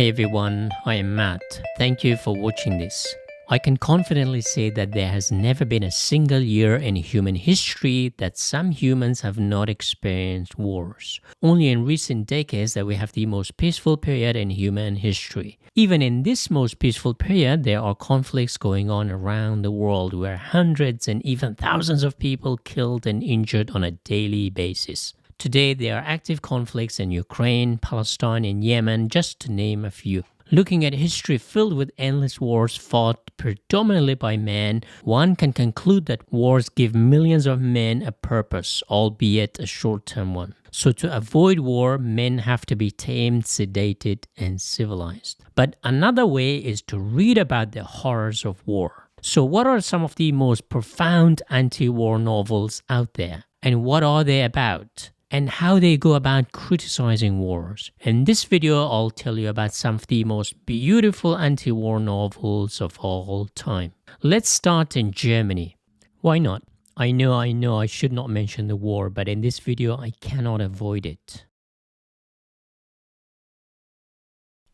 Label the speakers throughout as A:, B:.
A: Hey everyone, I am Matt. Thank you for watching this. I can confidently say that there has never been a single year in human history that some humans have not experienced wars. Only in recent decades that we have the most peaceful period in human history. Even in this most peaceful period, there are conflicts going on around the world where hundreds and even thousands of people killed and injured on a daily basis. Today, there are active conflicts in Ukraine, Palestine, and Yemen, just to name a few. Looking at history filled with endless wars fought predominantly by men, one can conclude that wars give millions of men a purpose, albeit a short-term one. So to avoid war, men have to be tamed, sedated, and civilized. But another way is to read about the horrors of war. So what are some of the most profound anti-war novels out there? And what are they about? And how they go about criticizing wars. In this video, I'll tell you about some of the most beautiful anti-war novels of all time. Let's start in Germany. Why not? I know I should not mention the war, but in this video, I cannot avoid it.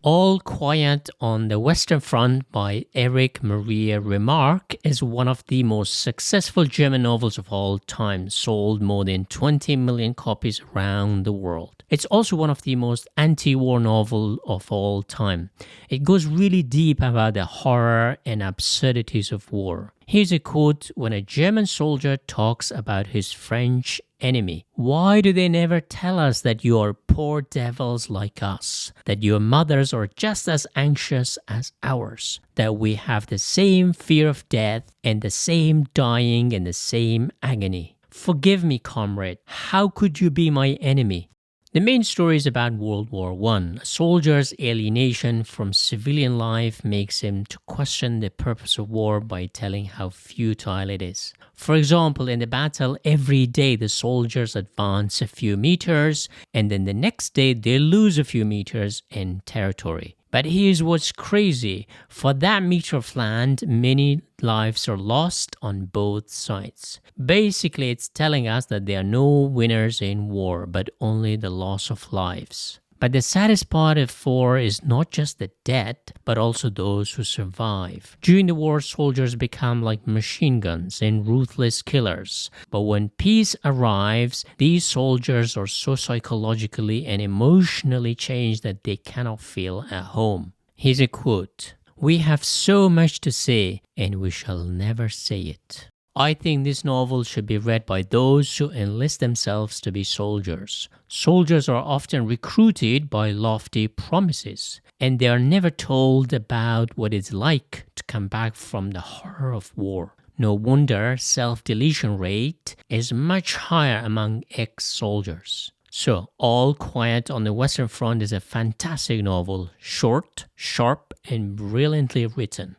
A: All Quiet on the Western Front by Erich Maria Remarque is one of the most successful German novels of all time, sold more than 20 million copies around the world. It's also one of the most anti-war novels of all time. It goes really deep about the horror and absurdities of war. Here's a quote when a German soldier talks about his French enemy. Why do they never tell us that you are poor devils like us? That your mothers are just as anxious as ours? That we have the same fear of death and the same dying and the same agony? Forgive me, comrade. How could you be my enemy? The main story is about World War I. A soldier's alienation from civilian life makes him to question the purpose of war by telling how futile it is. For example, in the battle, every day the soldiers advance a few meters, and then the next day they lose a few meters in territory. But here's what's crazy. For that meter of land, many lives are lost on both sides. Basically, it's telling us that there are no winners in war, but only the loss of lives. But the saddest part of war is not just the dead, but also those who survive. During the war, soldiers become like machine guns and ruthless killers. But when peace arrives, these soldiers are so psychologically and emotionally changed that they cannot feel at home. Here's a quote. "We have so much to say, and we shall never say it." I think this novel should be read by those who enlist themselves to be soldiers. Soldiers are often recruited by lofty promises, and they are never told about what it's like to come back from the horror of war. No wonder self-deletion rate is much higher among ex-soldiers. So, All Quiet on the Western Front is a fantastic novel, short, sharp, and brilliantly written.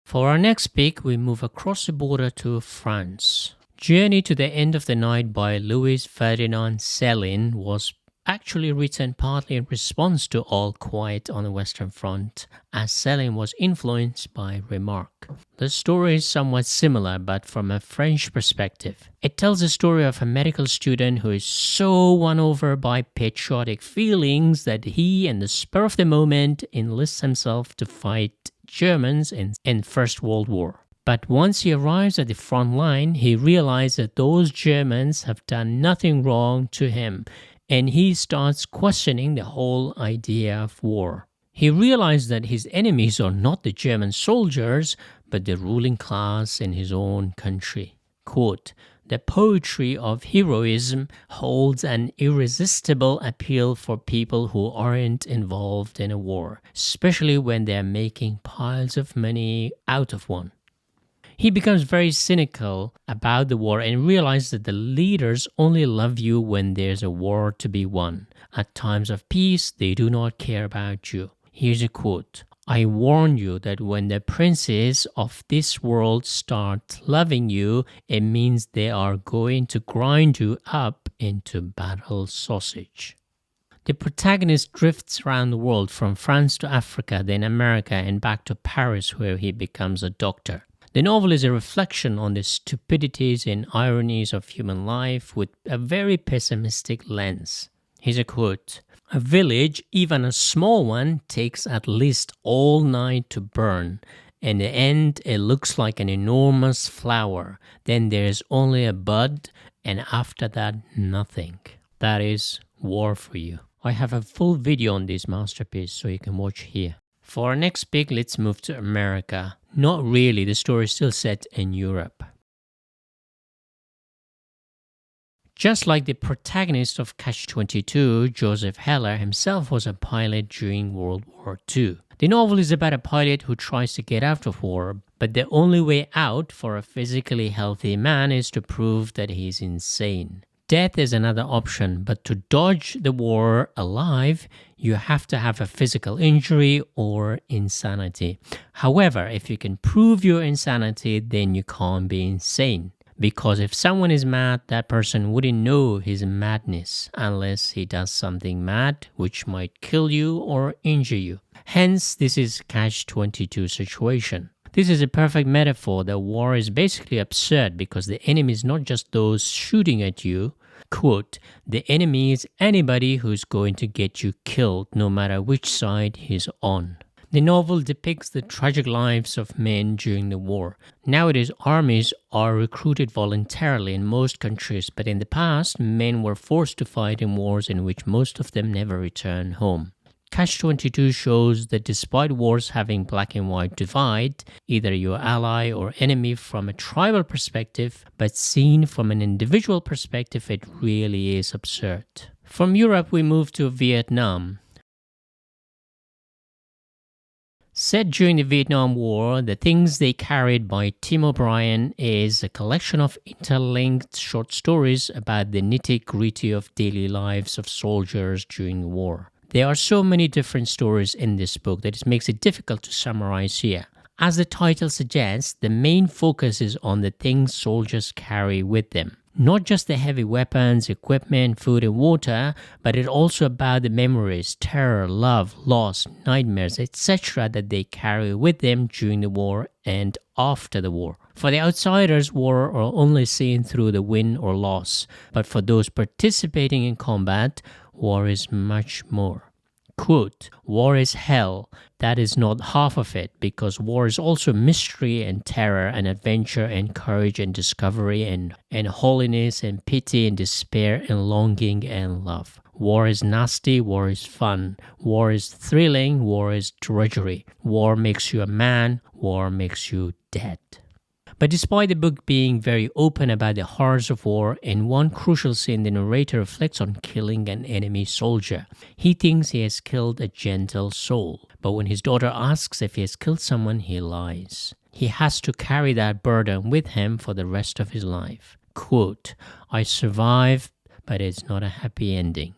A: For our next pick, we move across the border to France. Journey to the End of the Night by Louis Ferdinand Céline was actually written partly in response to All Quiet on the Western Front, as Céline was influenced by Remarque. The story is somewhat similar, but from a French perspective. It tells the story of a medical student who is so won over by patriotic feelings that he, in the spur of the moment, enlists himself to fight Germans in First World War. But once he arrives at the front line, he realizes that those Germans have done nothing wrong to him, and he starts questioning the whole idea of war. He realized that his enemies are not the German soldiers, but the ruling class in his own country. Quote, "The poetry of heroism holds an irresistible appeal for people who aren't involved in a war, especially when they're making piles of money out of one." He becomes very cynical about the war and realizes that the leaders only love you when there's a war to be won. At times of peace, they do not care about you. Here's a quote. "I warn you that when the princes of this world start loving you, it means they are going to grind you up into battle sausage." The protagonist drifts around the world from France to Africa, then America, and back to Paris, where he becomes a doctor. The novel is a reflection on the stupidities and ironies of human life with a very pessimistic lens. Here's a quote. A village, even a small one, takes at least all night to burn. In the end, it looks like an enormous flower. Then there's only a bud, and after that, nothing. That is war for you. I have a full video on this masterpiece, so you can watch here. For our next pick, let's move to America. Not really, the story is still set in Europe. Just like the protagonist of Catch-22, Joseph Heller himself was a pilot during World War II. The novel is about a pilot who tries to get out of war, but the only way out for a physically healthy man is to prove that he's insane. Death is another option, but to dodge the war alive, you have to have a physical injury or insanity. However, if you can prove your insanity, then you can't be insane. Because if someone is mad, that person wouldn't know his madness unless he does something mad, which might kill you or injure you. Hence, this is Catch-22 situation. This is a perfect metaphor that war is basically absurd because the enemy is not just those shooting at you. Quote, the enemy is anybody who's going to get you killed, no matter which side he's on. The novel depicts the tragic lives of men during the war. Nowadays, armies are recruited voluntarily in most countries, but in the past, men were forced to fight in wars in which most of them never returned home. Catch-22 shows that despite wars having black and white divide, either your ally or enemy from a tribal perspective, but seen from an individual perspective, it really is absurd. From Europe, we move to Vietnam. Set during the Vietnam War, The Things They Carried by Tim O'Brien is a collection of interlinked short stories about the nitty-gritty of daily lives of soldiers during the war. There are so many different stories in this book that it makes it difficult to summarize here. As the title suggests, the main focus is on the things soldiers carry with them. Not just the heavy weapons, equipment, food and water, but it's also about the memories, terror, love, loss, nightmares, etc. that they carry with them during the war and after the war. For the outsiders, war are only seen through the win or loss, but for those participating in combat, war is much more. Quote, war is hell. That is not half of it, because war is also mystery and terror and adventure and courage and discovery and holiness and pity and despair and longing and love. War is nasty, war is fun, war is thrilling, war is drudgery. War makes you a man, war makes you dead. But despite the book being very open about the horrors of war, in one crucial scene the narrator reflects on killing an enemy soldier. He thinks he has killed a gentle soul, but when his daughter asks if he has killed someone, he lies. He has to carry that burden with him for the rest of his life. Quote, I survived, but it's not a happy ending.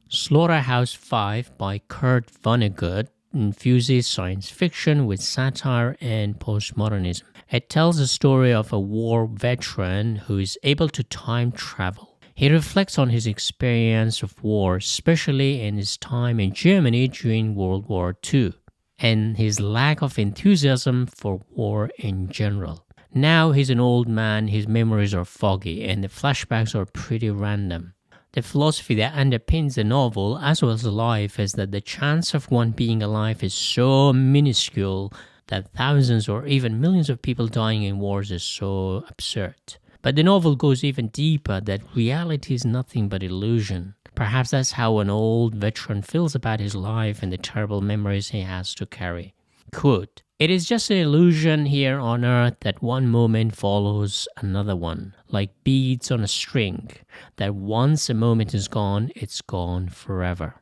A: Slaughterhouse-Five by Kurt Vonnegut infuses science fiction with satire and postmodernism. It tells the story of a war veteran who is able to time travel. He reflects on his experience of war, especially in his time in Germany during World War II, and his lack of enthusiasm for war in general. Now he's an old man, his memories are foggy, and the flashbacks are pretty random. The philosophy that underpins the novel, as well as life, is that the chance of one being alive is so minuscule that thousands or even millions of people dying in wars is so absurd. But the novel goes even deeper, that reality is nothing but illusion. Perhaps that's how an old veteran feels about his life and the terrible memories he has to carry. Quote, it is just an illusion here on earth that one moment follows another one, like beads on a string, that once a moment is gone, it's gone forever.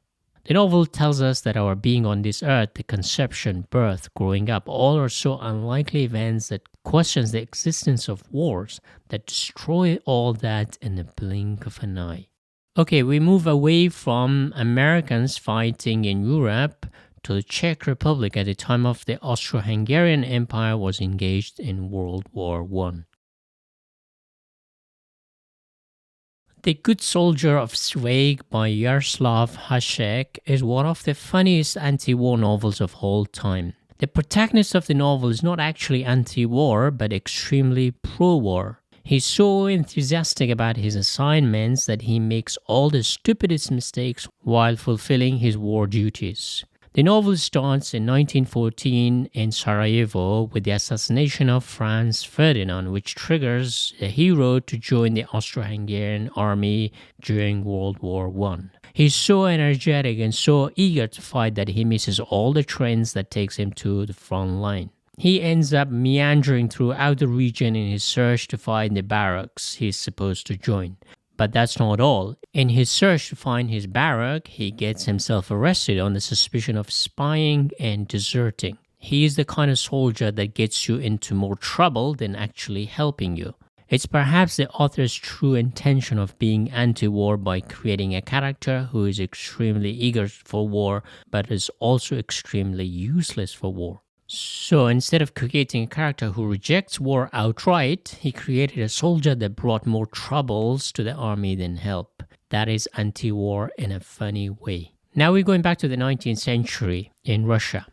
A: The novel tells us that our being on this earth, the conception, birth, growing up, all are so unlikely events that questions the existence of wars that destroy all that in the blink of an eye. Okay, we move away from Americans fighting in Europe to the Czech Republic at the time of the Austro-Hungarian Empire was engaged in World War I. The Good Soldier of Sveg by Jaroslav Hasek is one of the funniest anti-war novels of all time. The protagonist of the novel is not actually anti-war, but extremely pro-war. He's so enthusiastic about his assignments that he makes all the stupidest mistakes while fulfilling his war duties. The novel starts in 1914 in Sarajevo with the assassination of Franz Ferdinand, which triggers the hero to join the Austro-Hungarian army during World War I. He's so energetic and so eager to fight that he misses all the trains that takes him to the front line. He ends up meandering throughout the region in his search to find the barracks he's supposed to join. But that's not all. In his search to find his barrack, he gets himself arrested on the suspicion of spying and deserting. He is the kind of soldier that gets you into more trouble than actually helping you. It's perhaps the author's true intention of being anti-war by creating a character who is extremely eager for war but is also extremely useless for war. So instead of creating a character who rejects war outright, he created a soldier that brought more troubles to the army than help. That is anti-war in a funny way. Now we're going back to the 19th century in Russia.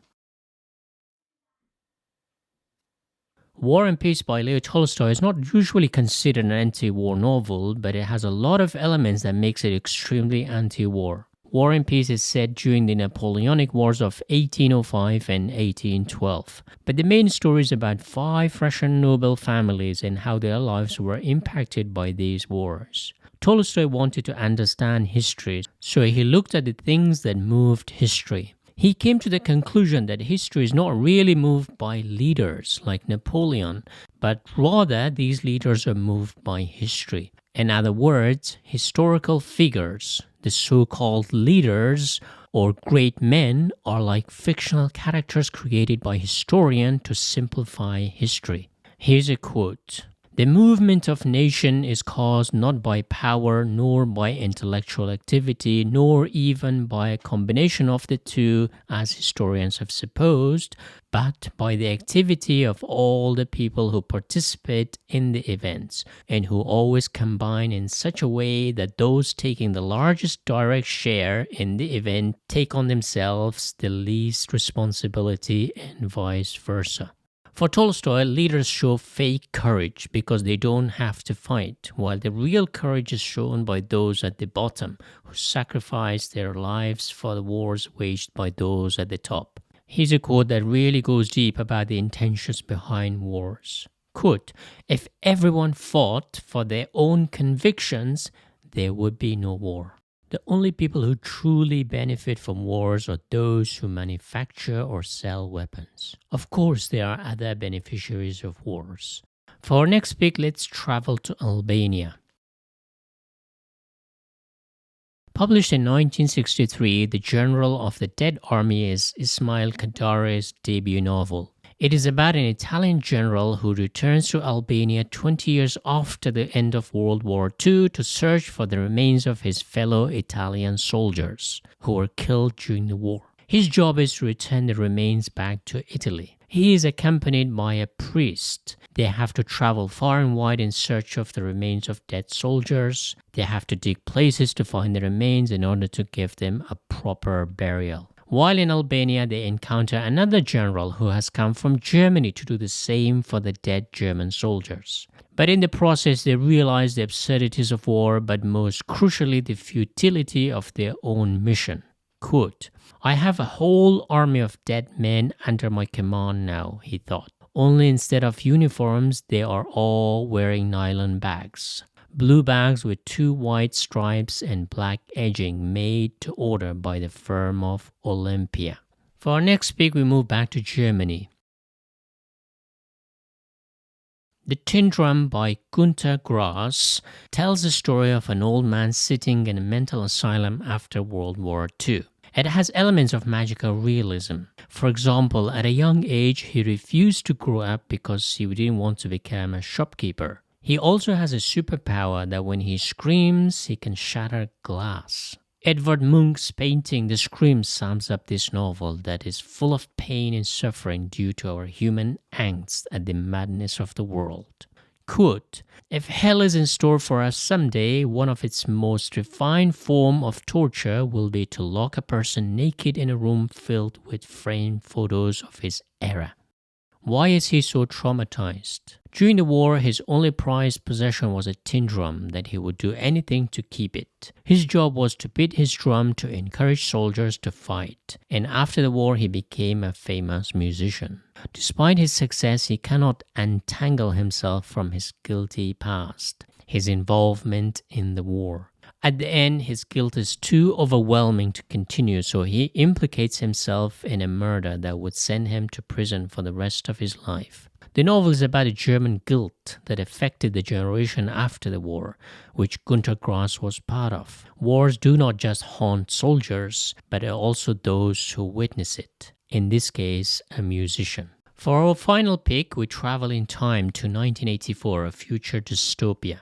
A: War and Peace by Leo Tolstoy is not usually considered an anti-war novel, but it has a lot of elements that makes it extremely anti-war. War and Peace is set during the Napoleonic Wars of 1805 and 1812. But the main story is about 5 Russian noble families and how their lives were impacted by these wars. Tolstoy wanted to understand history, so he looked at the things that moved history. He came to the conclusion that history is not really moved by leaders like Napoleon, but rather these leaders are moved by history. In other words, historical figures, the so-called leaders or great men, are like fictional characters created by historians to simplify history. Here's a quote. The movement of nation is caused not by power, nor by intellectual activity, nor even by a combination of the two, as historians have supposed, but by the activity of all the people who participate in the events, and who always combine in such a way that those taking the largest direct share in the event take on themselves the least responsibility, and vice versa. For Tolstoy, leaders show fake courage because they don't have to fight, while the real courage is shown by those at the bottom who sacrifice their lives for the wars waged by those at the top. Here's a quote that really goes deep about the intentions behind wars. Quote, if everyone fought for their own convictions, there would be no war. The only people who truly benefit from wars are those who manufacture or sell weapons. Of course, there are other beneficiaries of wars. For our next pick, let's travel to Albania. Published in 1963, The General of the Dead Army is Ismail Kadare's debut novel. It is about an Italian general who returns to Albania 20 years after the end of World War II to search for the remains of his fellow Italian soldiers who were killed during the war. His job is to return the remains back to Italy. He is accompanied by a priest. They have to travel far and wide in search of the remains of dead soldiers. They have to dig places to find the remains in order to give them a proper burial. While in Albania, they encounter another general who has come from Germany to do the same for the dead German soldiers. But in the process, they realize the absurdities of war, but most crucially, the futility of their own mission. Quote, I have a whole army of dead men under my command now, he thought. Only instead of uniforms, they are all wearing nylon bags. Blue bags with 2 white stripes and black edging made to order by the firm of Olympia. For our next pick, we move back to Germany. The Tnd Drum by Günter Grass tells the story of an old man sitting in a mental asylum after World War II. It has elements of magical realism. For example, at a young age, he refused to grow up because he didn't want to become a shopkeeper. He also has a superpower that when he screams, he can shatter glass. Edvard Munch's painting The Scream sums up this novel that is full of pain and suffering due to our human angst at the madness of the world. Quote, if hell is in store for us someday, one of its most refined forms of torture will be to lock a person naked in a room filled with framed photos of his era. Why is he so traumatized? During the war, his only prized possession was a tin drum that he would do anything to keep it. His job was to beat his drum to encourage soldiers to fight, and after the war he became a famous musician. Despite his success, he cannot untangle himself from his guilty past, his involvement in the war. At the end, his guilt is too overwhelming to continue, so he implicates himself in a murder that would send him to prison for the rest of his life. The novel is about a German guilt that affected the generation after the war, which Günter Grass was part of. Wars do not just haunt soldiers, but also those who witness it. In this case, a musician. For our final pick, we travel in time to 1984, A Future Dystopia.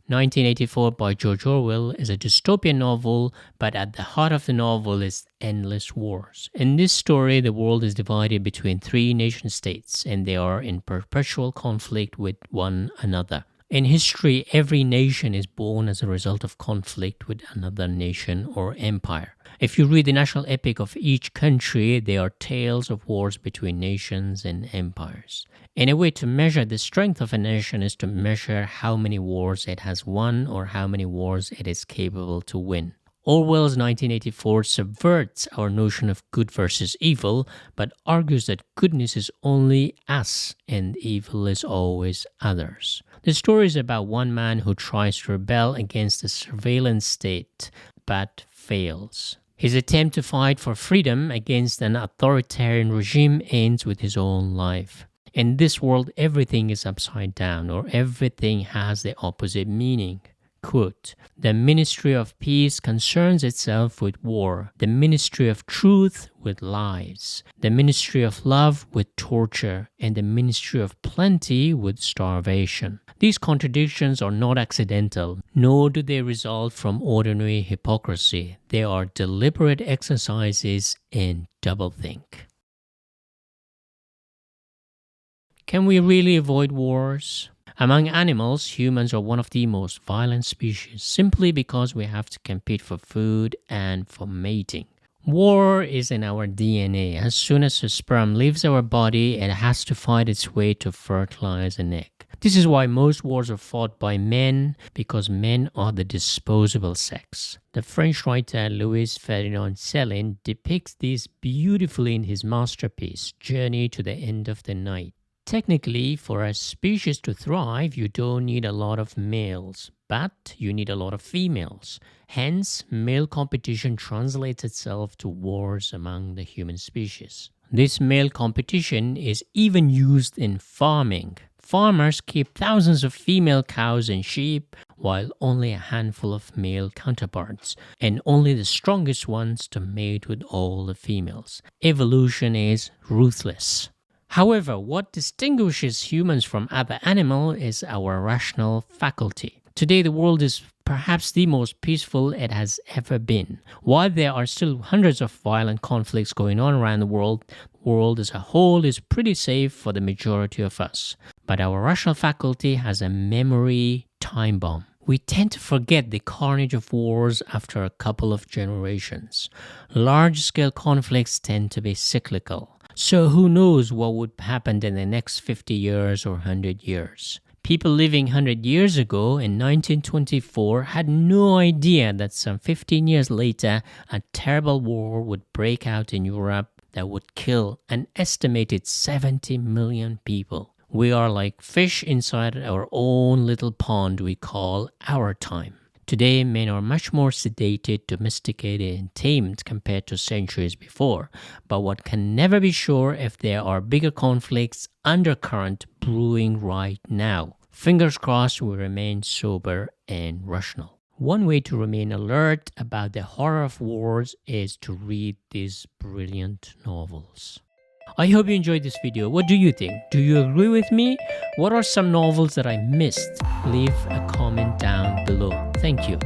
A: 1984 by George Orwell is a dystopian novel, but at the heart of the novel is endless wars. In this story, the world is divided between three nation-states, and they are in perpetual conflict with one another. In history, every nation is born as a result of conflict with another nation or empire. If you read the national epic of each country, they are tales of wars between nations and empires. In a way, to measure the strength of a nation is to measure how many wars it has won or how many wars it is capable to win. Orwell's 1984 subverts our notion of good versus evil, but argues that goodness is only us and evil is always others. The story is about one man who tries to rebel against the surveillance state, but fails. His attempt to fight for freedom against an authoritarian regime ends with his own life. In this world, everything is upside down, or everything has the opposite meaning. Quote, "The Ministry of Peace concerns itself with war, the Ministry of Truth with lies, the Ministry of Love with torture, and the Ministry of Plenty with starvation. These contradictions are not accidental, nor do they result from ordinary hypocrisy. They are deliberate exercises in doublethink." Can we really avoid wars? Among animals, humans are one of the most violent species simply because we have to compete for food and for mating. War is in our DNA. As soon as a sperm leaves our body, it has to find its way to fertilize an egg. This is why most wars are fought by men, because men are the disposable sex. The French writer Louis Ferdinand Céline depicts this beautifully in his masterpiece, Journey to the End of the Night. Technically, for a species to thrive, you don't need a lot of males, but you need a lot of females. Hence, male competition translates itself to wars among the human species. This male competition is even used in farming. Farmers keep thousands of female cows and sheep, while only a handful of male counterparts, and only the strongest ones to mate with all the females. Evolution is ruthless. However, what distinguishes humans from other animals is our rational faculty. Today, the world is perhaps the most peaceful it has ever been. While there are still hundreds of violent conflicts going on around the world as a whole is pretty safe for the majority of us. But our rational faculty has a memory time bomb. We tend to forget the carnage of wars after a couple of generations. Large-scale conflicts tend to be cyclical. So who knows what would happen in the next 50 years or 100 years. People living 100 years ago in 1924 had no idea that some 15 years later, a terrible war would break out in Europe that would kill an estimated 70 million people. We are like fish inside our own little pond we call our time. Today, men are much more sedated, domesticated, and tamed compared to centuries before. But one can never be sure if there are bigger conflicts undercurrent brewing right now. Fingers crossed we remain sober and rational. One way to remain alert about the horror of wars is to read these brilliant novels. I hope you enjoyed this video. What do you think? Do you agree with me? What are some novels that I missed? Leave a comment down below. Thank you.